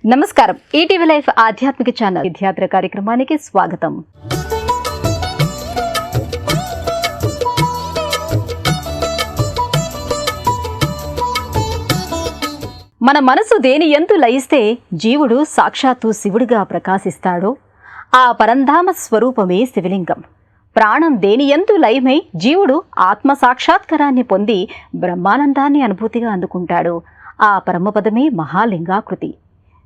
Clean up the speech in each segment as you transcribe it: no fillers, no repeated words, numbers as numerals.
నమస్కారం. ETV life ఆధ్యాత్మిక channel విద్యార్థి కార్యక్రమానికి స్వాగతం. మన మనసు దేని యందు లయిస్తే జీవుడు సాక్షాత్తు శివుడిగా ప్రకాశిస్తాడో ఆ పరంధామ స్వరూపమే శివలింగం. ప్రాణం దేని యందు లయమై జీవుడు ఆత్మ సాక్షాత్కారాన్ని పొంది బ్రహ్మానందాన్ని అనుభూతిగా అందుకుంటాడు. ఆ పరమపదమే మహాలింగాకృతి.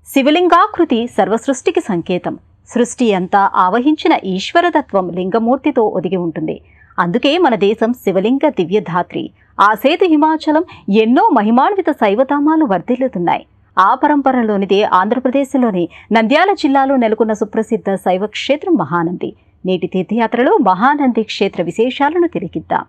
శివలింగాకృతి సర్వసృష్టికి సంకేతం. సృష్టి అంతా ఆవహించిన ఈశ్వరతత్వం లింగమూర్తితో ఒదిగి ఉంటుంది. అందుకే మన దేశం శివలింగ దివ్యధాత్రి. ఆ సేతు హిమాచలం ఎన్నో మహిమాన్విత శైవధామాలు వర్ధిల్లుతున్నాయి. ఆ పరంపరలోనిదే ఆంధ్రప్రదేశ్లోని నంద్యాల జిల్లాలో నెలకొన్న సుప్రసిద్ధ శైవ క్షేత్రం మహానంది. నేటి తీర్థయాత్రలో మహానంది క్షేత్ర విశేషాలను తిలకిద్దాం.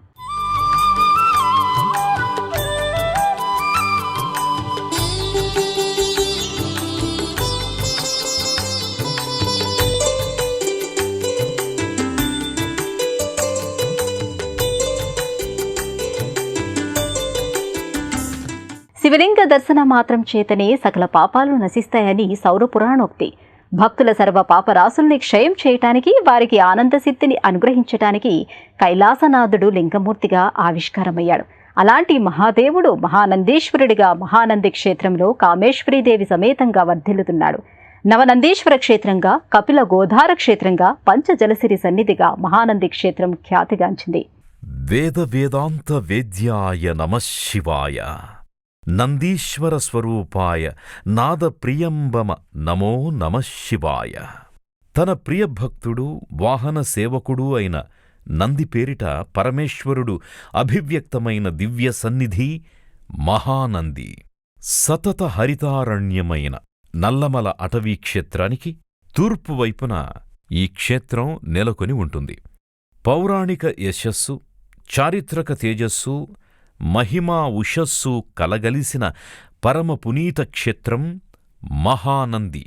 శివలింగ దర్శన మాత్రం చేతనే సకల పాపాలు నశిస్తాయని సౌరపురాణోక్తి. భక్తుల సర్వ పాపరాశుల్ని క్షయం చేయటానికి, వారికి ఆనంద సిద్ధిని అనుగ్రహించటానికి కైలాసనాథుడు లింగమూర్తిగా ఆవిష్కారమయ్యాడు. అలాంటి మహాదేవుడు మహానందీశ్వరుడిగా మహానంది క్షేత్రంలో కామేశ్వరీదేవి సమేతంగా వర్ధిల్లుతున్నాడు. నవనందీశ్వర క్షేత్రంగా, కపిల గోధార క్షేత్రంగా, పంచజలసిరి సన్నిధిగా మహానంది క్షేత్రం ఖ్యాతిగాంచింది. వేద వేదాంత వేద్యాయ నమః శివాయ, నందీశ్వర స్వరూపాయ నాద ప్రియంబమ నమో నమః శివాయ. తన ప్రియభక్తుడు వాహన సేవకుడు అయిన నంది పేరిట పరమేశ్వరుడు అభివ్యక్తమైన దివ్య సన్నిధి మహానంది. సతత హరితారణ్యమైన నల్లమల అటవీ క్షేత్రానికి తూర్పు వైపున ఈ క్షేత్రం నెలకొని ఉంటుంది. పౌరాణిక యశస్సు, చారిత్రక తేజస్సు, మహిమా ఉషస్సు కలగలిసిన పరమ పునీత క్షేత్రం మహానంది.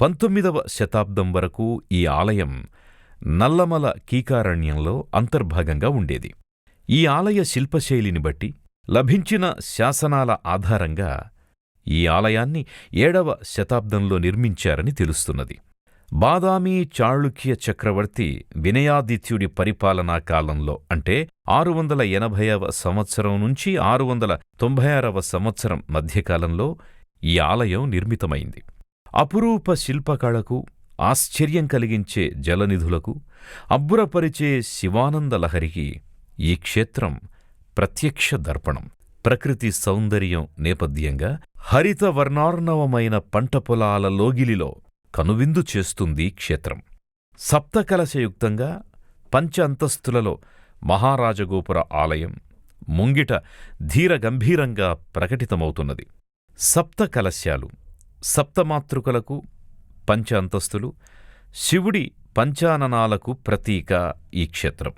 19వ శతాబ్దం వరకు ఈ ఆలయం నల్లమల కీకారణ్యంలో అంతర్భాగంగా ఉండేది. ఈ ఆలయ శిల్పశైలిని బట్టి లభించిన శాసనాల ఆధారంగా ఈ ఆలయాన్ని 7వ శతాబ్దంలో నిర్మించారని తెలుస్తున్నది. బాదామీ చాళుక్య చక్రవర్తి వినయాదిత్యుడి పరిపాలనా కాలంలో, అంటే 680వ సంవత్సరం నుంచి 696వ సంవత్సరం మధ్యకాలంలో ఈ ఆలయం నిర్మితమైంది. అపురూప శిల్పకళకు, ఆశ్చర్యం కలిగించే జలనిధులకు, అబ్బురపరిచే శివానంద లహరికి ఈ క్షేత్రం ప్రత్యక్ష దర్పణం. ప్రకృతి సౌందర్యం నేపథ్యంగా హరిత వర్ణార్ణవమైన పంట పొలాల లోగిలిలో కనువిందు చేస్తుంది క్షేత్రం. సప్తకలశయుక్తంగా 5 అంతస్తులలో మహారాజగోపుర ఆలయం ముంగిట ధీరగంభీరంగా ప్రకటితమవుతున్నది. సప్తకలశాలు, సప్తమాతృకలకు 5 అంతస్తులు, శివుడి పంచాననాలకు ప్రతీక ఈ క్షేత్రం.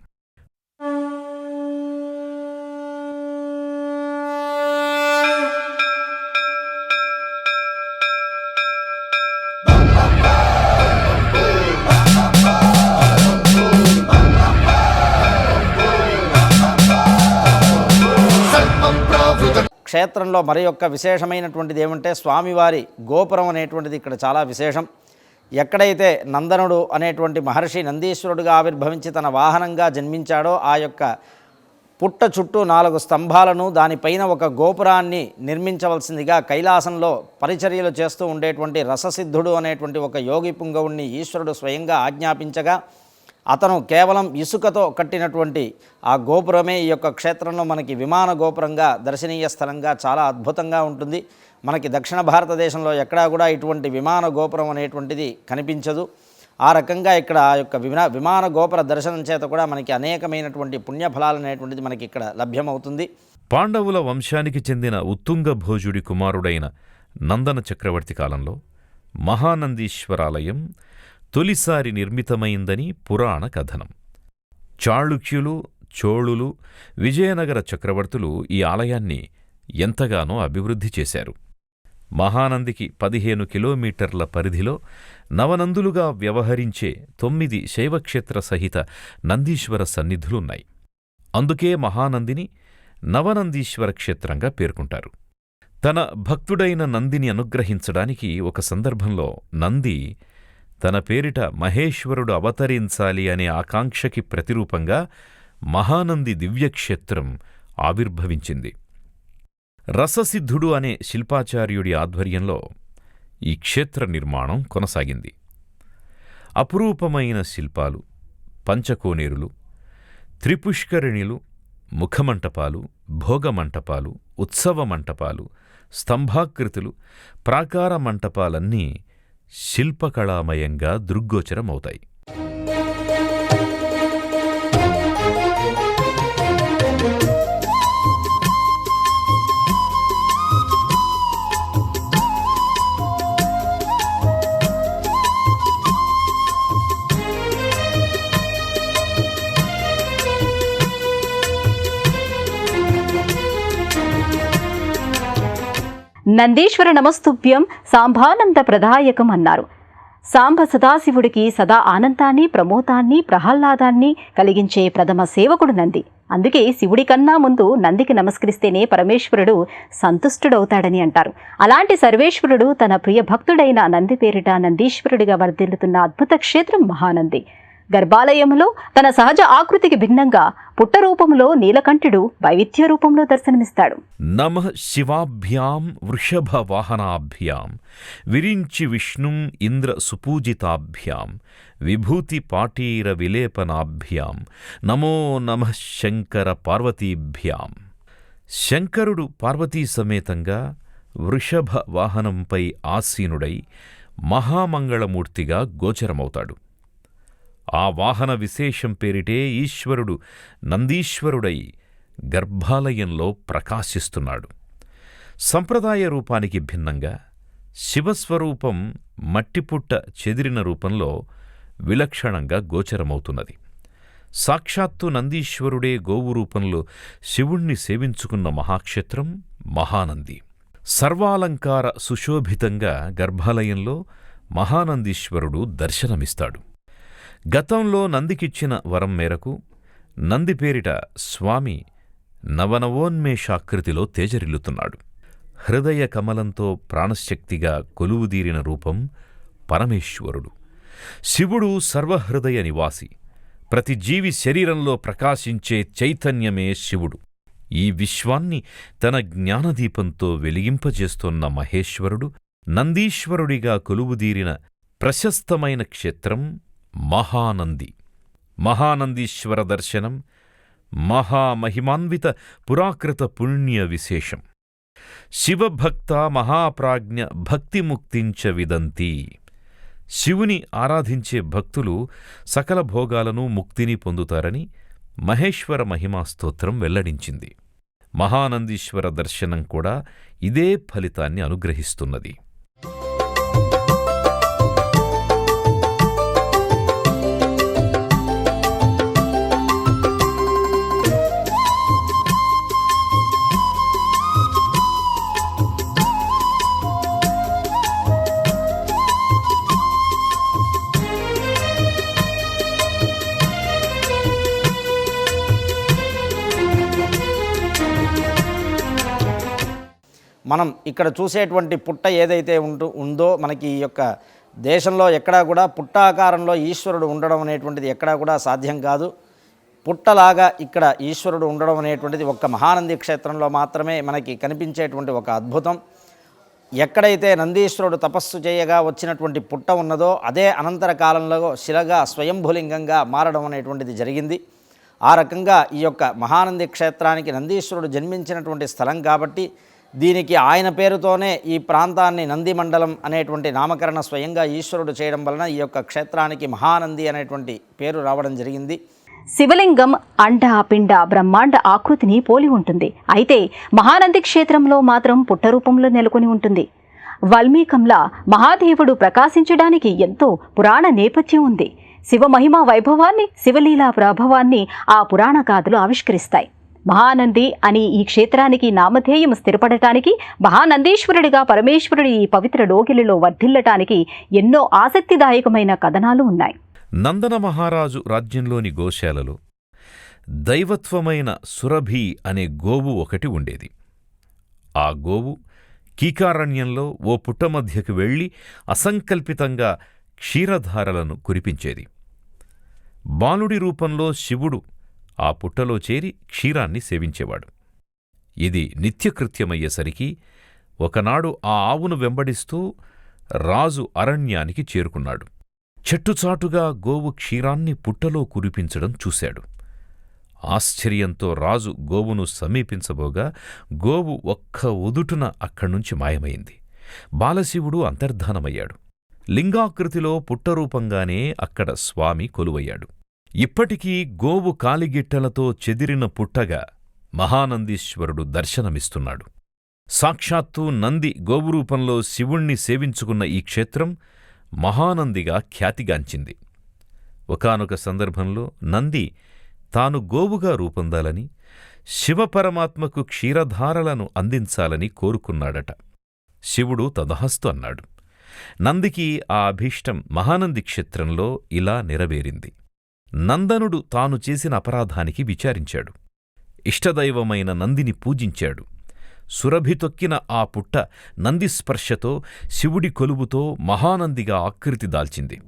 క్షేత్రంలో మరి యొక్క విశేషమైనటువంటిది ఏమంటే స్వామివారి గోపురం అనేటువంటిది ఇక్కడ చాలా విశేషం. ఎక్కడైతే నందనుడు అనేటువంటి మహర్షి నందీశ్వరుడుగా ఆవిర్భవించి తన వాహనంగా జన్మించాడో ఆ యొక్క పుట్ట చుట్టూ 4 స్తంభాలను, దానిపైన ఒక గోపురాన్ని నిర్మించవలసిందిగా కైలాసంలో పరిచర్యలు చేస్తూ ఉండేటువంటి రససిద్ధుడు అనేటువంటి ఒక యోగి పుంగవుణ్ణి ఈశ్వరుడు స్వయంగా ఆజ్ఞాపించగా అతను కేవలం ఇసుకతో కట్టినటువంటి ఆ గోపురమే ఈ యొక్క క్షేత్రంలో మనకి విమాన గోపురంగా, దర్శనీయ స్థలంగా చాలా అద్భుతంగా ఉంటుంది. మనకి దక్షిణ భారతదేశంలో ఎక్కడా కూడా ఇటువంటి విమాన గోపురం అనేటువంటిది కనిపించదు. ఆ రకంగా ఇక్కడ ఆ యొక్క విమాన గోపుర దర్శనం చేత కూడా మనకి అనేకమైనటువంటి పుణ్యఫలాలు అనేటువంటిది మనకి ఇక్కడ లభ్యమవుతుంది. పాండవుల వంశానికి చెందిన ఉత్తుంగ భోజుడి కుమారుడైన నందన చక్రవర్తి కాలంలో మహానందీశ్వరాలయం తొలిసారి నిర్మితమైందని పురాణ కథనం. చాళుక్యులు, చోళులు, విజయనగర చక్రవర్తులు ఈ ఆలయాన్ని ఎంతగానో అభివృద్ధి చేశారు. మహానందికి 15 కిలోమీటర్ల పరిధిలో నవనందులుగా వ్యవహరించే 9 శైవక్షేత్ర సహిత నందీశ్వర సన్నిధులున్నాయి. అందుకే మహానందిని నవనందీశ్వర క్షేత్రంగా పేర్కొంటారు. తన భక్తుడైన నందిని అనుగ్రహించడానికి ఒక సందర్భంలో నంది తన పేరిట మహేశ్వరుడు అవతరించాలి అనే ఆకాంక్షకి ప్రతిరూపంగా మహానంది దివ్యక్షేత్రం ఆవిర్భవించింది. రససిద్ధుడు అనే శిల్పాచార్యుడి ఆధ్వర్యంలో ఈ క్షేత్ర నిర్మాణం కొనసాగింది. అపురూపమైన శిల్పాలు, పంచకోనేరులు, త్రిపుష్కరిణిలు, ముఖమంటపాలు, భోగమంటపాలు, ఉత్సవ మంటపాలు, స్తంభాకృతులు, ప్రాకార మంటపాలన్నీ శిల్పకళామయంగా దృగ్గోచరమవుతాయి. నందీశ్వర నమస్తుభ్యం సాంబానంద ప్రదాయకం అన్నారు. సాంబ సదాశివుడికి సదా ఆనందాన్ని, ప్రమోదాన్ని, ప్రహ్లాదాన్ని కలిగించే ప్రథమ సేవకుడు నంది. అందుకే శివుడి కన్నా ముందు నందికి నమస్కరిస్తేనే పరమేశ్వరుడు సంతుష్టుడవుతాడని అంటారు. అలాంటి సర్వేశ్వరుడు తన ప్రియ భక్తుడైన నంది పేరిట నందీశ్వరుడిగా వర్ధిల్లుతున్న అద్భుత క్షేత్రం మహానంది. గర్భాలయంలో తన సహజ ఆకృతికి భిన్నంగా పుట్ట రూపంలో నీలకంఠుడు వైవిధ్య రూపంలో దర్శనమిస్తాడు. నమః శివాభ్యాం వృషభ వాహనాభ్యాం విరించి విష్ణుం ఇంద్ర సుపూజితాభ్యాం విభూతి పాటీర విలేపనాభ్యాం నమో నమః శంకర పార్వతీభ్యాం. శంకరుడు పార్వతీ సమేతంగా వృషభ వాహనంపై ఆసీనుడై మహామంగళమూర్తిగా గోచరమవుతాడు. ఆ వాహన విశేషం పేరిటే ఈశ్వరుడు నందీశ్వరుడై గర్భాలయంలో ప్రకాశిస్తున్నాడు. సంప్రదాయ రూపానికి భిన్నంగా శివస్వరూపం మట్టిపుట్ట చెదిరిన రూపంలో విలక్షణంగా గోచరమవుతున్నది. సాక్షాత్తు నందీశ్వరుడే గోవు రూపంలో శివుణ్ణి సేవించుకున్న మహాక్షేత్రం మహానంది. సర్వాలంకార సుశోభితంగా గర్భాలయంలో మహానందీశ్వరుడు దర్శనమిస్తాడు. గతంలో నందికిచ్చిన వరం మేరకు నంది పేరిట స్వామి నవనవోన్మేషాకృతిలో తేజరిల్లుతున్నాడు. హృదయ కమలంతో ప్రాణశక్తిగా కొలువుదీరిన రూపం పరమేశ్వరుడు. శివుడు సర్వహృదయ నివాసి. ప్రతి జీవి శరీరంలో ప్రకాశించే చైతన్యమే శివుడు. ఈ విశ్వాన్ని తన జ్ఞానదీపంతో వెలిగింపజేస్తోన్న మహేశ్వరుడు నందీశ్వరుడిగా కొలువుదీరిన ప్రశస్తమైన క్షేత్రం మహానంది. మహానందీశ్వర దర్శనం మహామహిమాన్విత పురాకృత పుణ్య విశేషం. శివభక్త మహాప్రాజ్ఞ భక్తిముక్తించ విదంతి. శివుని ఆరాధించే భక్తులు సకల భోగాలను, ముక్తిని పొందుతారని మహేశ్వర మహిమా స్తోత్రం వెల్లడించింది. మహానందీశ్వర దర్శనం కూడా ఇదే ఫలితాన్ని అనుగ్రహిస్తున్నది. మనం ఇక్కడ చూసేటువంటి పుట్ట ఏదైతే ఉందో మనకి ఈ యొక్క దేశంలో ఎక్కడా కూడా పుట్ట ఆకారంలో ఈశ్వరుడు ఉండడం అనేటువంటిది ఎక్కడా కూడా సాధ్యం కాదు. పుట్టలాగా ఇక్కడ ఈశ్వరుడు ఉండడం అనేటువంటిది ఒక్క మహానంది క్షేత్రంలో మాత్రమే మనకి కనిపించేటువంటి ఒక అద్భుతం. ఎక్కడైతే నందీశ్వరుడు తపస్సు చేయగా వచ్చినటువంటి పుట్ట ఉన్నదో అదే అనంతర కాలంలో శిలగా స్వయంభులింగంగా మారడం అనేటువంటిది జరిగింది. ఆ రకంగా ఈ యొక్క మహానంది క్షేత్రానికి నందీశ్వరుడు జన్మించినటువంటి స్థలం కాబట్టి దీనికి ఆయన పేరుతోనే ఈ ప్రాంతాన్ని నంది మండలం అనేటువంటి నామకరణ స్వయంగా ఈశ్వరుడు చేయడం వలన ఈ యొక్క క్షేత్రానికి మహానంది అనేటువంటి పేరు రావడం జరిగింది. శివలింగం అండ పిండ బ్రహ్మాండ ఆకృతిని పోలి ఉంటుంది. అయితే మహానంది క్షేత్రంలో మాత్రం పుట్ట రూపంలో నెలకొని ఉంటుంది. వాల్మీకంలా మహాదేవుడు ప్రకాశించడానికి ఎంతో పురాణ నేపథ్యం ఉంది. శివ మహిమా వైభవాన్ని, శివలీలా ప్రభావాన్ని ఆ పురాణ గాథలు ఆవిష్కరిస్తాయి. మహానంది అని ఈ క్షేత్రానికి నామధేయం స్థిరపడటానికి, మహానందీశ్వరుడిగా పరమేశ్వరుడి ఈ పవిత్ర లోగిలిలో వర్ధిల్లటానికి ఎన్నో ఆసక్తిదాయకమైన కథనాలు ఉన్నాయి. నందన మహారాజు రాజ్యంలోని గోశాలలో దైవత్వమైన సురభి అనే గోవు ఒకటి ఉండేది. ఆ గోవు కీకారణ్యంలో ఓ పుట్ట మధ్యకు వెళ్లి అసంకల్పితంగా క్షీరధారలను కురిపించేది. బాలుడి రూపంలో శివుడు ఆ పుట్టలో చేరి క్షీరాన్ని సేవించేవాడు. ఇది నిత్యకృత్యమయ్యేసరికి ఒకనాడు ఆ ఆవును వెంబడిస్తూ రాజు అరణ్యానికి చేరుకున్నాడు. చెట్టుచాటుగా గోవు క్షీరాన్ని పుట్టలో కురిపించడం చూశాడు. ఆశ్చర్యంతో రాజు గోవును సమీపించబోగా గోవు ఒక్క ఉదుటున అక్కడ్నుంచి మాయమైంది. బాలశివుడు అంతర్ధానమయ్యాడు. లింగాకృతిలో పుట్టరూపంగానే అక్కడ స్వామి కొలువయ్యాడు. ఇప్పటికీ గోవు కాలిగిట్టలతో చెదిరిన పుట్టగా మహానందీశ్వరుడు దర్శనమిస్తున్నాడు. సాక్షాత్తు నంది గోవురూపంలో శివుణ్ణి సేవించుకున్న ఈ క్షేత్రం మహానందిగా ఖ్యాతిగాంచింది. ఒకానొక సందర్భంలో నంది తాను గోవుగా రూపొందాలని, శివపరమాత్మకు క్షీరధారలను అందించాలని కోరుకున్నాడట. శివుడు తదహస్తు అన్నాడు. నందికి ఆ అభీష్టం మహానంది క్షేత్రంలో ఇలా నెరవేరింది. నందనుడు తాను చేసిన అపరాధానికి విచారించాడు. ఇష్టదైవమైన నందిని పూజించాడు. సురభి తొక్కిన ఆ పుట్ట నందిస్పర్శతో శివుడి కొలువుతో మహానందిగా ఆకృతి దాల్చింది.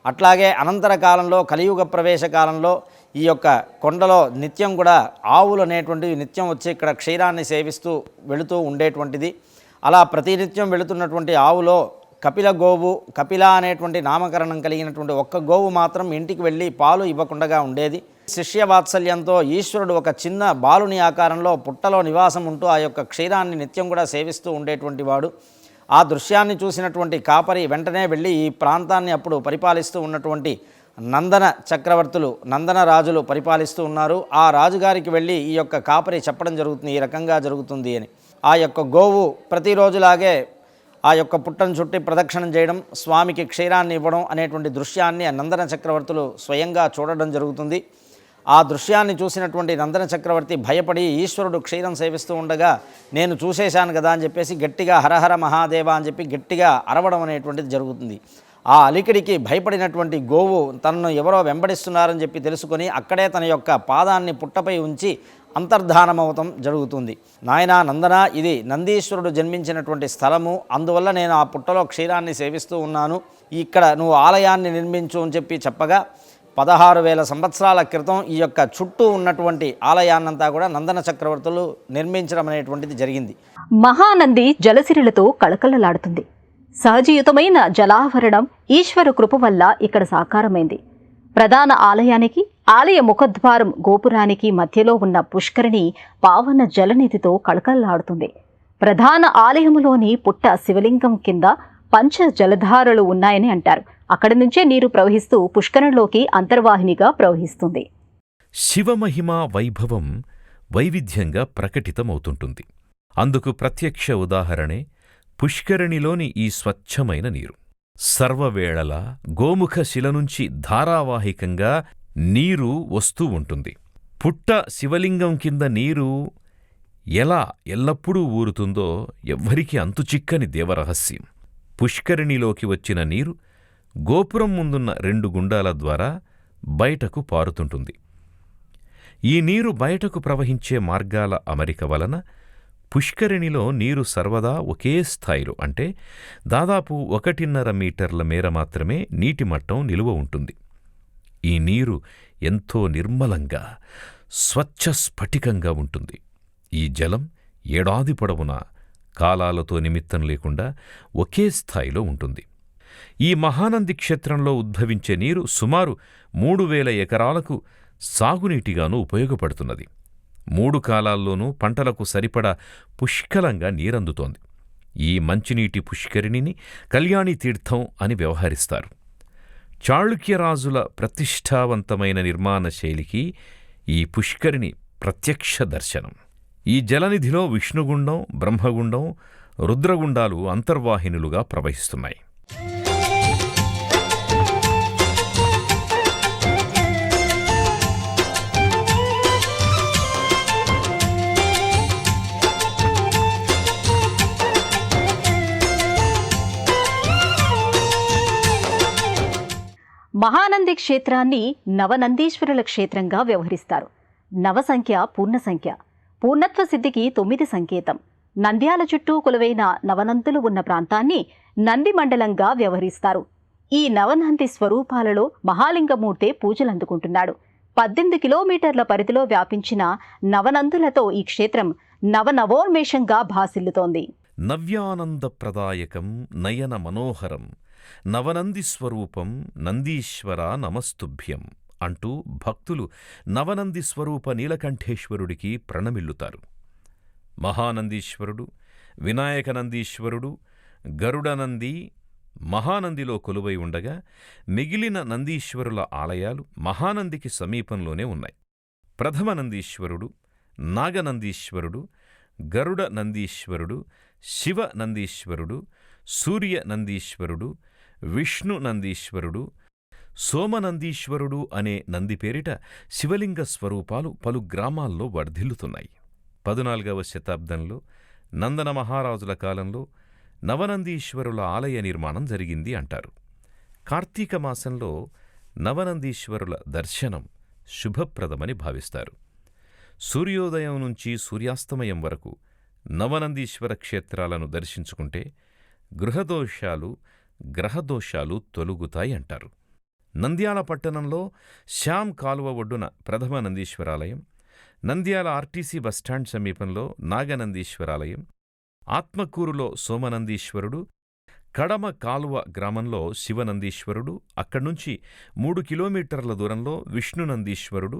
అట్లాగే అనంతర కాలంలో కలియుగ ప్రవేశ కాలంలో ఈ యొక్క కొండలో నిత్యం కూడా ఆవులు అనేటువంటివి నిత్యం వచ్చి ఇక్కడ క్షీరాన్ని సేవిస్తూ వెళుతూ ఉండేటువంటిది. అలా ప్రతినిత్యం వెళుతున్నటువంటి ఆవులో కపిల గోవు, కపిల అనేటువంటి నామకరణం కలిగినటువంటి ఒక్క గోవు మాత్రం ఇంటికి వెళ్ళి పాలు ఇవ్వకుండా ఉండేది. శిష్యవాత్సల్యంతో ఈశ్వరుడు ఒక చిన్న బాలుని ఆకారంలో పుట్టలో నివాసం ఉంటూ ఆ యొక్క క్షీరాన్ని నిత్యం కూడా సేవిస్తూ ఉండేటువంటి వాడు. ఆ దృశ్యాన్ని చూసినటువంటి కాపరి వెంటనే వెళ్ళి ఈ ప్రాంతాన్ని అప్పుడు పరిపాలిస్తూ ఉన్నటువంటి నందన చక్రవర్తులు, నందన రాజులు పరిపాలిస్తూ ఉన్నారు. ఆ రాజుగారికి వెళ్ళి ఈ యొక్క కాపరి చెప్పడం జరుగుతుంది, ఈ రకంగా జరుగుతుంది అని. ఆ యొక్క గోవు ప్రతిరోజులాగే ఆ యొక్క పుట్టను చుట్టి ప్రదక్షిణం చేయడం, స్వామికి క్షీరాన్ని ఇవ్వడం అనేటువంటి దృశ్యాన్ని ఆ నందన చక్రవర్తులు స్వయంగా చూడడం జరుగుతుంది. ఆ దృశ్యాన్ని చూసినటువంటి నందన చక్రవర్తి భయపడి ఈశ్వరుడు క్షీరం సేవిస్తూ ఉండగా నేను చూసేశాను కదా అని చెప్పేసి గట్టిగా హరహర మహాదేవ అని చెప్పి గట్టిగా అరవడం అనేటువంటిది జరుగుతుంది. ఆ అలికిడికి భయపడినటువంటి గోవు తనను ఎవరో వెంబడిస్తున్నారని చెప్పి తెలుసుకొని అక్కడే తన యొక్క పాదాన్ని పుట్టపై ఉంచి అంతర్ధానమవటం జరుగుతుంది. నాయనా నందన, ఇది నందీశ్వరుడు జన్మించినటువంటి స్థలము, అందువల్ల నేను ఆ పుట్టలో క్షీరాన్ని సేవిస్తూ ఉన్నాను, ఇక్కడ నువ్వు ఆలయాన్ని నిర్మించు అని చెప్పి చెప్పగా 16,000 సంవత్సరాల క్రితం ఈ యొక్క చుట్టూ ఉన్నటువంటి ఆలయాన్నంతా కూడా నందన చక్రవర్తులు నిర్మించడం అనేటువంటిది జరిగింది. మహానంది జలసిరులతో కళకళలాడుతుంది. సహజీయుతమైన జలావరణం ఈశ్వర కృప వల్ల ఇక్కడ సాకారమైంది. ప్రధాన ఆలయానికి, ఆలయ ముఖద్వారం గోపురానికి మధ్యలో ఉన్న పుష్కరిణి పావన జలనిధితో కళకళలాడుతుంది. ప్రధాన ఆలయములోని పుట్ట శివలింగం కింద పంచ జలధారలు ఉన్నాయని అంటారు. అక్కడి నుంచే నీరు ప్రవహిస్తూ పుష్కరంలోకి అంతర్వాహినిగా ప్రవహిస్తుంది. శివమహిమ వైభవం వైవిధ్యంగా ప్రకటితమవుతుంటుంది. అందుకు ప్రత్యక్ష ఉదాహరణే పుష్కరిణిలోని ఈ స్వచ్ఛమైన నీరు. సర్వవేళలా గోముఖ శిలనుంచి ధారావాహికంగా నీరు వస్తూ ఉంటుంది. పుట్ట శివలింగం కింద నీరు ఎలా ఎల్లప్పుడూ ఊరుతుందో ఎవ్వరికీ అంతుచిక్కని దేవరహస్యం. పుష్కరిణిలోకి వచ్చిన నీరు గోపురం ముందున్న 2 గుండాల ద్వారా బయటకు పారుతుంటుంది. ఈ నీరు బయటకు ప్రవహించే మార్గాల అమరిక వలన పుష్కరిణిలో నీరు సర్వదా ఒకే స్థాయిలో, అంటే దాదాపు 1.5 మీటర్ల మేర మాత్రమే నీటి మట్టం నిలువ ఉంటుంది. ఈ నీరు ఎంతో నిర్మలంగా, స్వచ్ఛ స్ఫటికంగా ఉంటుంది. ఈ జలం ఏడాది పొడవునా కాలాలతో నిమిత్తం లేకుండా ఒకే స్థాయిలో ఉంటుంది. ఈ మహానంది క్షేత్రంలో ఉద్భవించే నీరు సుమారు 3,000 ఎకరాలకు సాగునీటిగాను ఉపయోగపడుతున్నది. 3 కాలాల్లోనూ పంటలకు సరిపడా పుష్కలంగా నీరందుతోంది. ఈ మంచినీటి పుష్కరిణిని కళ్యాణి తీర్థం అని వ్యవహరిస్తారు. చాళుక్యరాజుల ప్రతిష్టావంతమైన నిర్మాణ శైలికి ఈ పుష్కరిణి ప్రత్యక్ష దర్శనం. ఈ జలనిధిలో విష్ణుగుండం, బ్రహ్మగుండం, రుద్రగుండాలు అంతర్వాహినులుగా ప్రవహిస్తున్నాయి. మహానంది క్షేత్రాన్ని నవనందీశ్వరుల క్షేత్రంగా వ్యవహరిస్తారు. నవ సంఖ్య పూర్ణ సంఖ్య. పూర్ణత్వ సిద్ధికి 9 సంకేతం. నంద్యాల చుట్టూ కొలువైన నవనందులు ఉన్న ప్రాంతాన్ని నంది మండలంగా వ్యవహరిస్తారు. ఈ నవనంది స్వరూపాలలో మహాలింగమూర్తే పూజలందుకుంటున్నాడు. 18 కిలోమీటర్ల పరిధిలో వ్యాపించిన నవనందులతో ఈ క్షేత్రం నవనవోన్మేషంగా భాసిల్లుతోంది. నవ్యానందప్రదాయకం నయన మనోహరం నవనంది స్వరూపం నందీశ్వర నమస్తుభ్యం అంటూ భక్తులు నవనంది స్వరూప నీలకంఠేశ్వరుడికి ప్రణమిల్లుతారు. మహానందీశ్వరుడు, వినాయకనందీశ్వరుడు, గరుడనంది మహానందిలో కొలువై ఉండగా మిగిలిన నందీశ్వరుల ఆలయాలు మహానందికి సమీపంలోనే ఉన్నాయి. ప్రథమ నందీశ్వరుడు, నాగనందీశ్వరుడు, గరుడ నందీశ్వరుడు, శివ నందీశ్వరుడు, సూర్య నందీశ్వరుడు, విష్ణు నందీశ్వరుడు, సోమనందీశ్వరుడు అనే నంది పేరిట శివలింగ స్వరూపాలు పలు గ్రామాల్లో వర్ధిల్లుతున్నాయి. 14వ శతాబ్దంలో నందన మహారాజుల కాలంలో నవనందీశ్వరుల ఆలయ నిర్మాణం జరిగింది అంటారు. కార్తీక మాసంలో నవనందీశ్వరుల దర్శనం శుభప్రదమని భావిస్తారు. సూర్యోదయం నుంచి సూర్యాస్తమయం వరకు నవనందీశ్వర క్షేత్రాలను దర్శించుకుంటే గృహదోషాలు, గ్రహదోషాలు తొలుగుతాయి అంటారు. నంద్యాల పట్టణంలో శ్యామ్ కాలువ ఒడ్డున ప్రథమ నందీశ్వరాలయం, నంద్యాల ఆర్టీసీ బస్టాండ్ సమీపంలో నాగనందీశ్వరాలయం, ఆత్మకూరులో సోమనందీశ్వరుడు, కడమ కాలువ గ్రామంలో శివనందీశ్వరుడు, అక్కడ్నుంచి 3 కిలోమీటర్ల దూరంలో విష్ణునందీశ్వరుడు,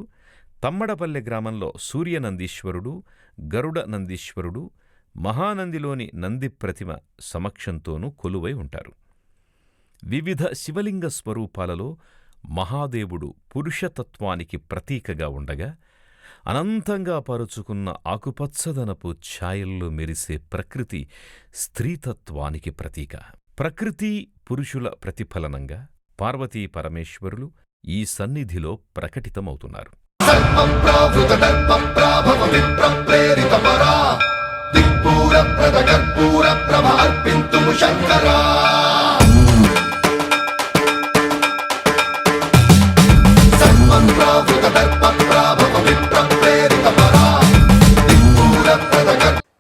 తమ్మడపల్లె గ్రామంలో సూర్యనందీశ్వరుడు, గరుడ నందీశ్వరుడు, మహానందిలోని నంది ప్రతిమ సమక్షంతోనూ కొలువై ఉంటారు. వివిధ శివలింగ స్వరూపాలలో మహాదేవుడు పురుషతత్వానికి ప్రతీకగా ఉండగా, అనంతంగా పరుచుకున్న ఆకుపచ్చదనపు ఛాయల్లో మెరిసే ప్రకృతి స్త్రీతత్వానికి ప్రతీక. ప్రకృతి పురుషుల ప్రతిఫలనంగా పార్వతీ పరమేశ్వరులు ఈ సన్నిధిలో ప్రకటితమవుతున్నారు.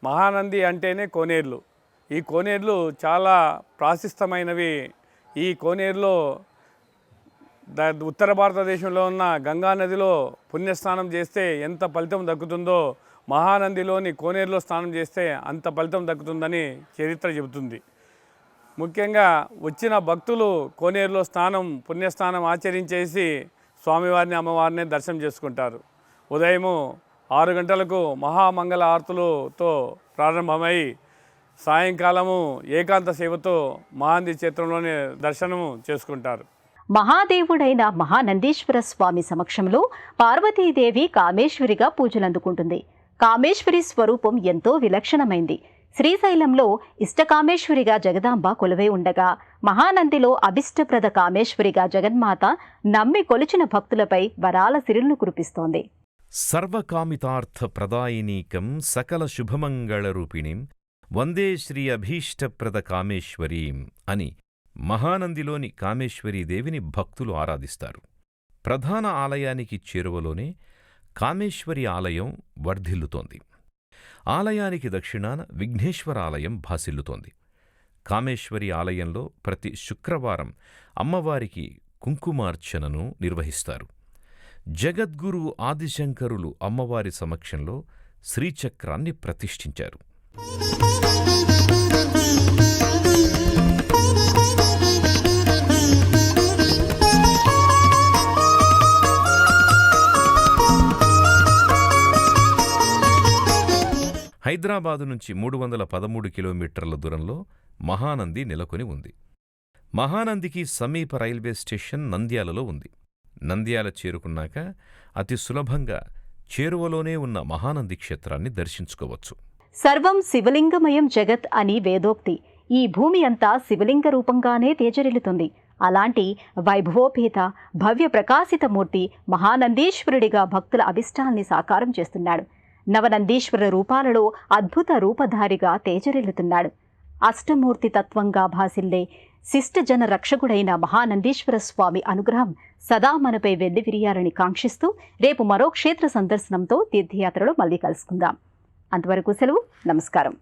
మహానంది అంటేనే కోనేర్లు. ఈ కోనేర్లు చాలా ప్రాశస్తమైనవి. ఈ కోనేరులో ఉత్తర భారతదేశంలో ఉన్న గంగానదిలో పుణ్యస్నానం చేస్తే ఎంత ఫలితం దక్కుతుందో మహానందిలోని కోనేరులో స్నానం చేస్తే అంత ఫలితం దక్కుతుందని చరిత్ర చెబుతుంది. ముఖ్యంగా వచ్చిన భక్తులు కోనేరులో పుణ్యస్నానం ఆచరించేసి స్వామివారిని, అమ్మవారిని దర్శనం చేసుకుంటారు. ఉదయము 6 గంటలకు మహామంగళ ఆరతులతో ప్రారంభమై సాయంకాలము ఏకాంత సేవతో మహానంది క్షేత్రంలోనే దర్శనము చేసుకుంటారు. మహాదేవుడైన మహానందీశ్వర స్వామి సమక్షంలో పార్వతీదేవి కామేశ్వరిగా పూజలందుకుంటుంది. కామేశ్వరి స్వరూపం ఎంతో విలక్షణమైంది. శ్రీశైలంలో ఇష్టకామేశ్వరిగా జగదాంబ కొలువై ఉండగా, మహానందిలో అభిష్టప్రద కామేశ్వరిగా జగన్మాత నమ్మి కొలిచిన భక్తులపై వరాల సిరులను కురిపిస్తోంది. సర్వకామితార్థ ప్రదాయినీకం సకల శుభమంగళరూపిణీం వందే శ్రీ అభీష్టప్రద కామేశ్వరీం అని మహానందిలోని కామేశ్వరీదేవిని భక్తులు ఆరాధిస్తారు. ప్రధాన ఆలయానికి చేరువలోనే కామేశ్వరి ఆలయం వర్ధిల్లుతోంది. ఆలయానికి దక్షిణాన విఘ్నేశ్వర ఆలయం భాసిల్లుతోంది. కామేశ్వరి ఆలయంలో ప్రతి శుక్రవారం అమ్మవారికి కుంకుమార్చనను నిర్వహిస్తారు. జగద్గురు ఆదిశంకరులు అమ్మవారి సమక్షంలో శ్రీచక్రాన్ని ప్రతిష్ఠించారు. హైదరాబాదు నుంచి 313 కిలోమీటర్ల దూరంలో మహానంది నెలకొని ఉంది. మహానందికి సమీప రైల్వే స్టేషన్ నంద్యాలలో ఉంది. నంద్యాల చేరుకున్నాక అతి సులభంగా చేరువలోనే ఉన్న మహానంది క్షేత్రాన్ని దర్శించుకోవచ్చు. సర్వం శివలింగమయం జగత్ అని వేదోక్తి. ఈ భూమి అంతా శివలింగ రూపంగానే తేజరిల్లుతుంది. అలాంటి వైభవోపేత భవ్య ప్రకాశితమూర్తి మహానందీశ్వరుడిగా భక్తుల అభిష్టాల్ని సాకారం చేస్తున్నాడు. నవనందీశ్వర రూపాలలో అద్భుత రూపధారిగా తేజరిల్లుతున్నాడు. అష్టమూర్తి తత్వంగా భాసిల్లే శిష్టజన రక్షకుడైన మహానందీశ్వర స్వామి అనుగ్రహం సదా మనపై వెల్లివిరియాలని కాంక్షిస్తూ రేపు మరో క్షేత్ర సందర్శనంతో తీర్థయాత్రలో మళ్ళీ కలుసుకుందాం. అంతవరకు సెలవు. నమస్కారం.